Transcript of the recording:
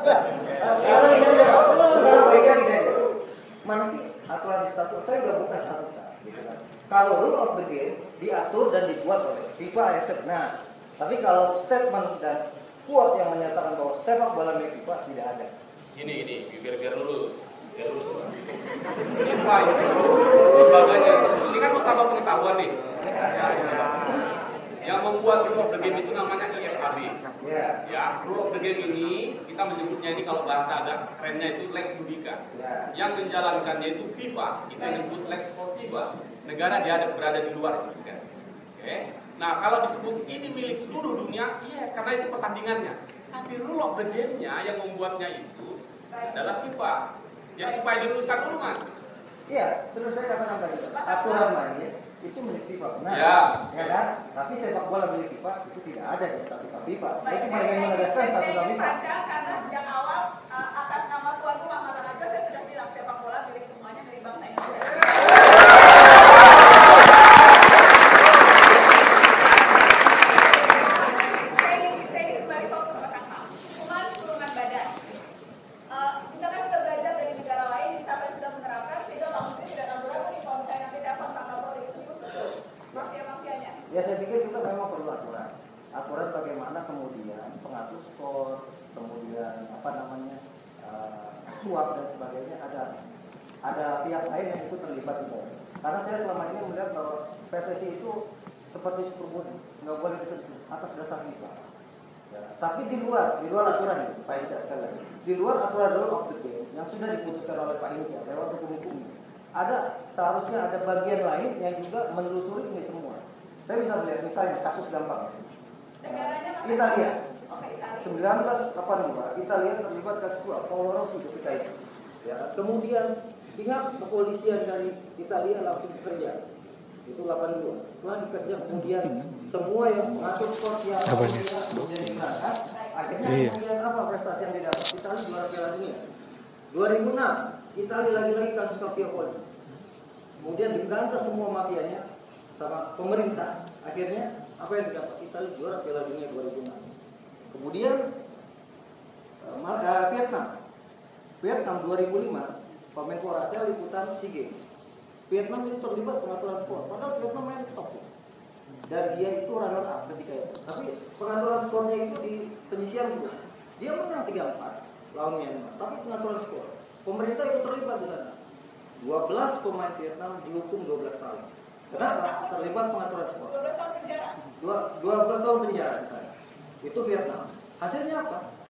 Sekarang ini aja, sekarang baiknya gini aja. Mana sih aturan di statuta? Saya udah buka statuta, gitu kan. Kalau rule of the game diatur dan dibuat oleh FIFA AFF. Nah, tapi kalau statement dan quote yang menyatakan bahwa sepak bola milik FIFA tidak ada. Ini biar lurus. FIFA itu lembaganya. Ini kan pertama pengetahuan nih. Yang membuat rule of the game itu namanya IFAB. Ya, rule of the game ini kita menyebutnya ini kalau bahasa agak kerennya itu lex judica. Yang menjalankannya itu FIFA, itu yang disebut lex sportiva. Negara dia berada di luar itu kan. Oke. Nah, kalau disebut ini milik seluruh dunia, yes, karena itu pertandingannya. Tapi rule of the game-nya yang membuatnya itu adalah FIFA. Jadi supaya diluruskan dulu, Mas. Iya, terus saya katakan tadi, aturan mainnya itu milik FIFA, benar? Ya kan? Tapi sepak bola milik FIFA itu tidak ada di statuta FIFA. Saya cuma ingin menegaskan statuta FIFA. Karena sejak awal atas nama suatu Muhammad Anajo saya sudah bilang sepak bola milik semuanya, milik bangsa Indonesia. Saya ingin kembali fokus sama Kang Mam. Hukuman kurungan badan. Kita kan sudah belajar dari negara lain, sampai sudah menerapkan, sehingga Pak Menteri tidak ragu-ragu nih kalau misalnya nanti telepon Pak Kapolri itu dikhusus mafia-mafianya. Ya saya pikir kita memang perlu aturan. Aturan bagaimana kemudian pengatur skor, kemudian apa namanya suap dan sebagainya ada pihak lain yang ikut terlibat di dalam. Karena saya selama ini melihat bahwa PSSI itu seperti superbody, nggak boleh disentuh atas dasar FIFA. Ya, tapi di luar aturan itu, Pak Hinca sekali lagi, di luar aturan rule of the game yang sudah diputuskan oleh Pak Hinca lewat hukum-hukum, seharusnya ada bagian lain yang juga menelusuri ini semua. Saya bisa lihat misalnya kasus gampang. Italia. 1982 Italia terlibat kasus suap Paolo Rossi ketika itu. Ya, kemudian pihak kepolisian dari Italia langsung bekerja. Itu 82. Setelah bekerja kemudian semua yang mengatur skor yang kemudian diangkat, akhirnya kemudian apa prestasi yang didapat? Italia juara Piala Dunia. 2006 Italia lagi-lagi kasus Calciopoli. Kemudian diberantas semua mafianya sama pemerintah. Akhirnya apa yang didapat? Italia juara Piala Dunia 2006. Kemudian Vietnam 2005 Pamenpora liputan SEA Games. Vietnam itu terlibat pengaturan skor, padahal Vietnam main top. Dan dia itu runner up ketika itu. Tapi pengaturan skornya itu di penyisian dulu. Dia menang 3-4 lawan Myanmar, tapi pengaturan skor. Pemerintah ikut terlibat di sana. 12 pemain Vietnam dihukum 12 tahun. Kenapa? Terlibat pengaturan skor. 12 tahun penjara. 12 tahun penjara di sana. Itu Vietnam. Hasilnya apa?